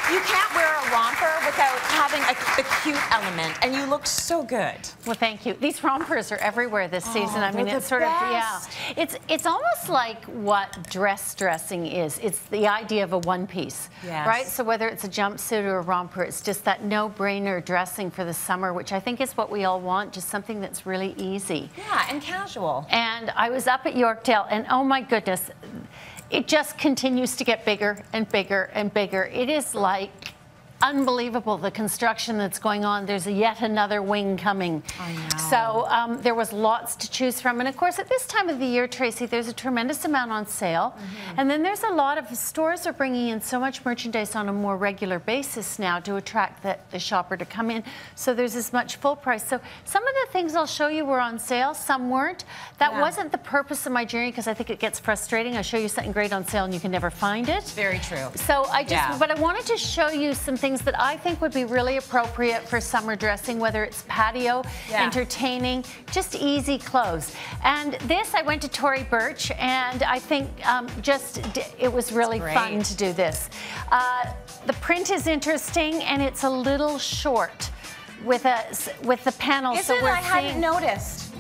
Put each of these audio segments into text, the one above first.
You can't wear a romper without having the cute element, and you look so good. Well, thank you. These rompers are everywhere this season. I mean, it's sort of, yeah. It's almost like what dressing is. It's the idea of a one-piece, right? So whether it's a jumpsuit or a romper, it's just that no-brainer dressing for the summer, which I think is what we all want, just something that's really easy. Yeah, and casual. And I was up at Yorkdale, and oh my goodness, it just continues to get bigger and bigger and bigger. It is like unbelievable, the construction that's going on. There's yet another wing coming. I know. So there was lots to choose from. And of course, at this time of the year, Tracy, there's a tremendous amount on sale. And then there's a lot of stores are bringing in so much merchandise on a more regular basis now to attract the shopper to come in. So there's as much full price. So some of the things I'll show you were on sale, some weren't. That wasn't the purpose of my journey, because I think it gets frustrating. I show you something great on sale and you can never find it. Very true. So I just, but I wanted to show you some things that I think would be really appropriate for summer dressing, whether it's patio, entertaining, just easy clothes. And this, I went to Tory Burch, and I think it was really fun to do this. The print is interesting, and it's a little short with the panels. Isn't it? I hadn't noticed.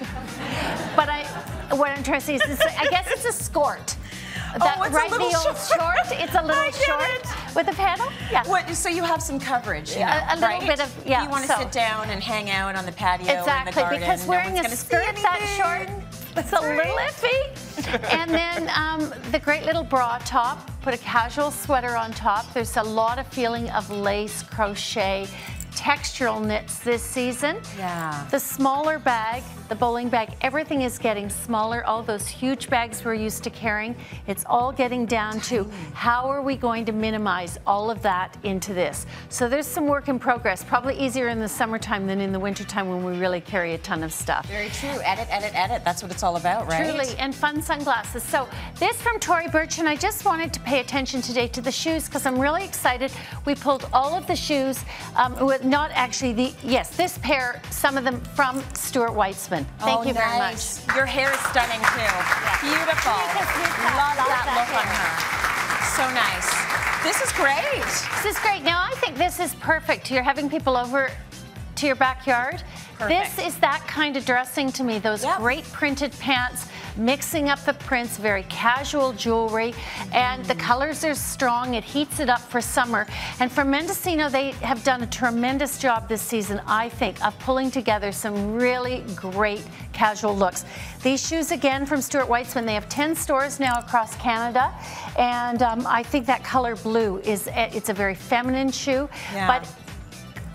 But what I'm trying to say is, I guess it's a skirt. It's a little short. It's a little short with a panel. Yeah. So you have some coverage. A little bit of You want to sit down and hang out on the patio. Exactly, in the garden. because wearing a skirt that short, it's a little iffy. And then the great little bra top. Put a casual sweater on top. There's a lot of feeling of lace, crochet, textural knits this season. Yeah. The smaller bag, the bowling bag, everything is getting smaller. All those huge bags we're used to carrying, it's all getting down to how are we going to minimize all of that into this. So there's some work in progress, probably easier in the summertime than in the wintertime when we really carry a ton of stuff. Very true. Edit, edit, edit. That's what it's all about, right? Truly, and fun sunglasses. So this from Tory Burch, and I just wanted to pay attention today to the shoes because I'm really excited. We pulled all of the shoes, not actually this pair, some of them from Stuart Weitzman. Thank you very much. Your hair is stunning too. Yeah. Beautiful. Love that look on her. So nice. This is great. This is great. Now I think this is perfect. You're having people over to your backyard. Perfect. This is that kind of dressing to me. Those great printed pants, mixing up the prints, very casual jewelry, and the colors are strong. It heats it up for summer. And for Mendocino, they have done a tremendous job this season, I think, of pulling together some really great casual looks. These shoes, again, from Stuart Weitzman, they have 10 stores now across Canada, and I think that color blue it's a very feminine shoe, but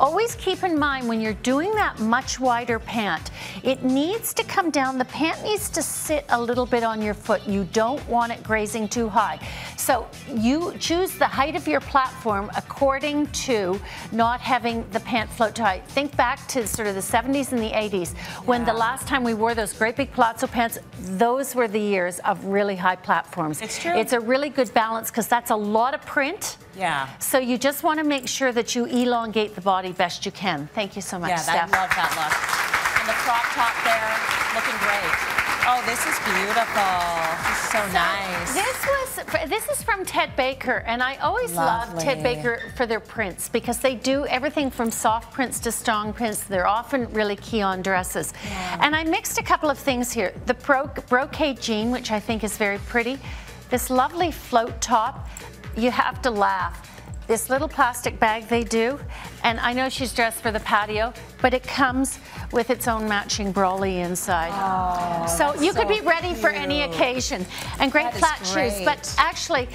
always keep in mind when you're doing that much wider pant, it needs to come down. The pant needs to sit a little bit on your foot. You don't want it grazing too high. So you choose the height of your platform according to not having the pant float too high. Think back to sort of the 70s and the 80s when the last time we wore those great big palazzo pants, those were the years of really high platforms. It's true. It's a really good balance because that's a lot of print. Yeah. So you just want to make sure that you elongate the body best you can. Thank you so much, Steph. I love that look. And the crop top there, looking great. Oh, this is beautiful. This is so nice. This is from Ted Baker, and I always love Ted Baker for their prints because they do everything from soft prints to strong prints. They're often really key on dresses. And I mixed a couple of things here. The brocade jean, which I think is very pretty. This lovely float top. You have to laugh. This little plastic bag they do, and I know she's dressed for the patio, but it comes with its own matching brolly inside. Oh, so you could be ready for any occasion. And great flat shoes. But actually,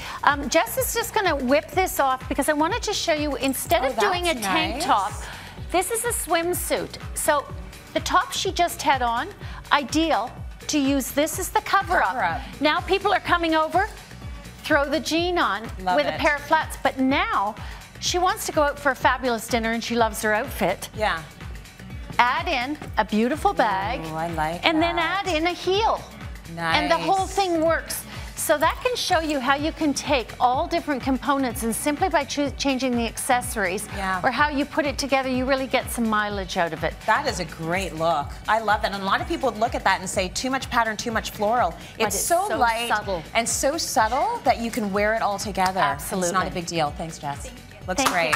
Jess is just gonna whip this off because I wanted to show you, instead of doing a tank top, this is a swimsuit. So the top she just had on, ideal to use this as the cover-up. Now people are coming over, throw the jean on with a pair of flats, but now she wants to go out for a fabulous dinner and she loves her outfit. Yeah. Add in a beautiful bag. Ooh, I like and then add in a heel. Nice. And the whole thing works. So that can show you how you can take all different components and simply by changing the accessories or how you put it together, you really get some mileage out of it. That is a great look. I love that. And a lot of people would look at that and say, too much pattern, too much floral. It's so light and so subtle that you can wear it all together. Absolutely. It's not a big deal. Thanks, Jess. Thank you. Looks Thank great. you.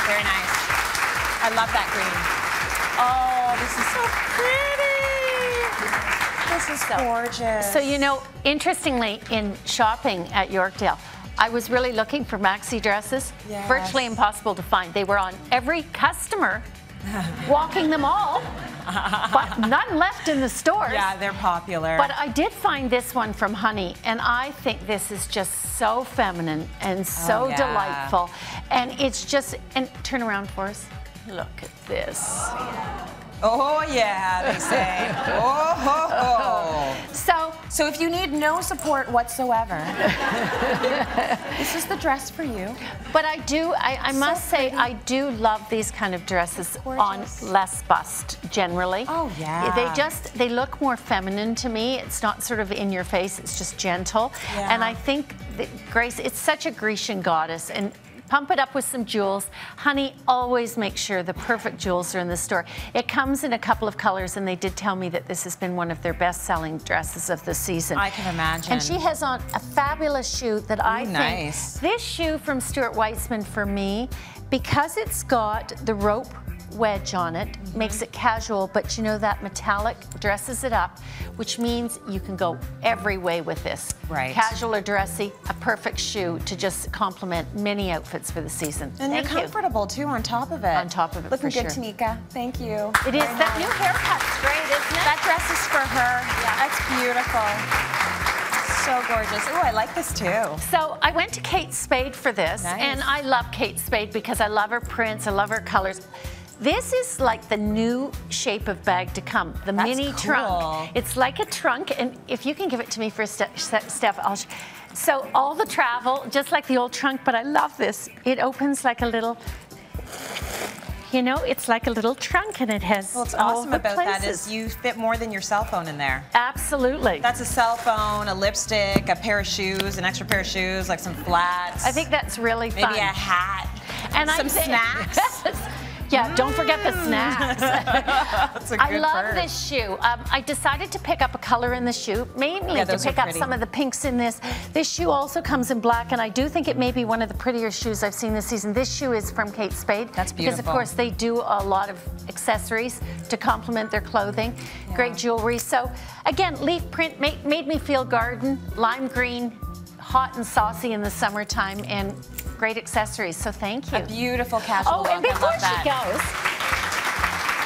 Very nice. I love that green. Oh, this is so pretty. This is gorgeous. So, you know, interestingly, in shopping at Yorkdale, I was really looking for maxi dresses. Yes. Virtually impossible to find. They were on every customer, walking them all, but none left in the stores. Yeah, they're popular. But I did find this one from Honey, and I think this is just so feminine and so delightful. And it's just, and turn around for us. Look at this. Oh yeah, they say. Oh ho ho. So if you need no support whatsoever, this is the dress for you. But I must say, I do love these kind of dresses on less bust generally. Oh yeah. They look more feminine to me. It's not sort of in your face, it's just gentle. Yeah. And I think that Grace, it's such a Grecian goddess, and pump it up with some jewels. Honey always makes sure the perfect jewels are in the store. It comes in a couple of colors, and they did tell me that this has been one of their best-selling dresses of the season. I can imagine. And she has on a fabulous shoe that I think, nice. This shoe from Stuart Weitzman for me, because it's got the rope wedge on it, makes it casual, but you know, that metallic dresses it up, which means you can go every way with this. Right. Casual or dressy, a perfect shoe to just complement many outfits for the season. And you're comfortable too on top of it. On top of it, looking for good, sure. Tanika. Thank you. It is. That new haircut's great, isn't it? That dress is for her. Yeah. That's beautiful. So gorgeous. Oh, I like this too. So I went to Kate Spade for this, and I love Kate Spade because I love her prints, I love her colors. This is like the new shape of bag to come, the mini trunk. It's like a trunk, and if you can give it to me for a Steph, so all the travel, just like the old trunk, but I love this. It opens like a little, you know, it's like a little trunk, and it has what's all awesome the about places. that is you fit more than your cell phone in there. Absolutely. That's a cell phone, a lipstick, a pair of shoes, an extra pair of shoes, like some flats. I think that's really fun. Maybe a hat, and some snacks. Yeah, don't forget the snacks. That's a good I love purse. this shoe. I decided to pick up a color in the shoe, mainly to pick up some of the pinks in this. This shoe also comes in black, and I do think it may be one of the prettier shoes I've seen this season. This shoe is from Kate Spade. That's beautiful. Because, of course, they do a lot of accessories to complement their clothing. Yeah. Great jewelry. So, again, leaf print made me feel garden, lime green, hot and saucy in the summertime, and great accessories, so thank you. A beautiful casual look. And before she goes,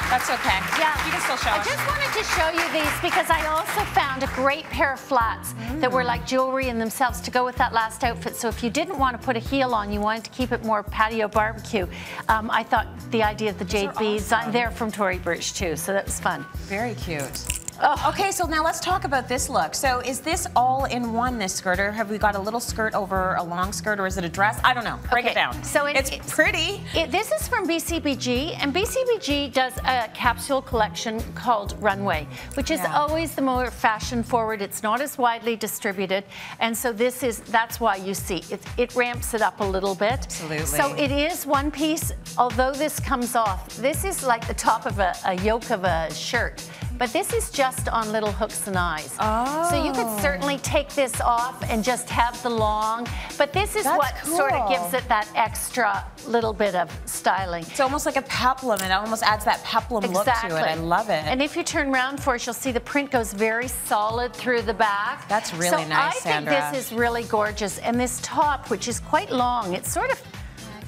that's okay. Yeah, you can still show us. I just wanted to show you these because I also found a great pair of flats that were like jewelry in themselves to go with that last outfit. So if you didn't want to put a heel on, you wanted to keep it more patio barbecue, I thought the idea of the jade beads, they're from Tory Burch too, so that was fun. Very cute. Oh. Okay, so now let's talk about this look. So is this all in one, this skirt, or have we got a little skirt over a long skirt, or is it a dress? I don't know. Break it down. So it's pretty. This is from BCBG, and BCBG does a capsule collection called Runway, which is always the more fashion forward. It's not as widely distributed, and so that's why you see it ramps it up a little bit. Absolutely. So it is one piece, although this comes off. This is like the top of a yoke of a shirt. But this is just on little hooks and eyes. Oh. So you could certainly take this off and just have the long, but this is what sort of gives it that extra little bit of styling. It's almost like a peplum. It almost adds that peplum look to it. I love it. And if you turn around for us, you'll see the print goes very solid through the back. That's really nice, Sandra. I think this is really gorgeous. And this top, which is quite long, it's sort of,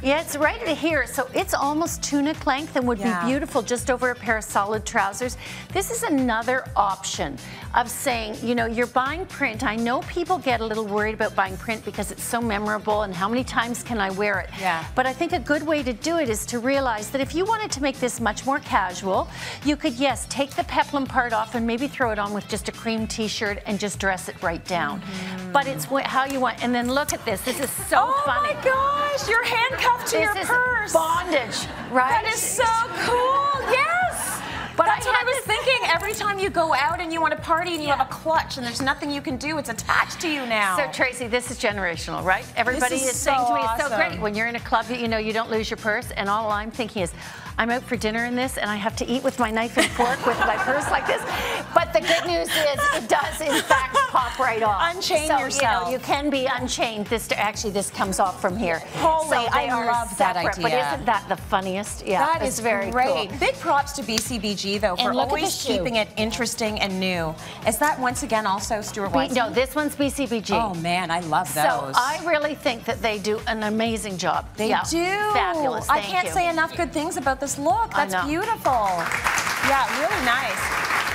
it's right here, so it's almost tunic length and would be beautiful just over a pair of solid trousers. This is another option of saying, you know, you're buying print. I know people get a little worried about buying print because it's so memorable and how many times can I wear it? Yeah. But I think a good way to do it is to realize that if you wanted to make this much more casual, you could, yes, take the peplum part off and maybe throw it on with just a cream t-shirt and just dress it right down. But it's how you want, and then look at this. This is so funny. Oh my gosh, your handcuffed to your purse. Bondage, right? That is so cool, yes. But that's what I was thinking. Every time you go out and you want to party and you have a clutch and there's nothing you can do, it's attached to you now. So Tracy, this is generational, right? Everybody is saying to me, it's so great. When you're in a club, you know, you don't lose your purse, and all I'm thinking is, I'm out for dinner in this and I have to eat with my knife and fork with my purse like this. But the good news is it does in fact pop right off. Unchain so, yourself. You know, you can be unchained. This comes off from here. Holy, so I love that idea. But isn't that the funniest? Yeah, that is very great. Cool. Big props to BCBG though for always keeping it interesting and new. Is that once again also Stuart Weitzman? No, this one's BCBG. Oh man, I love those. So I really think that they do an amazing job. They do. Fabulous. I can't say enough good things about this look. That's beautiful. Yeah, really nice.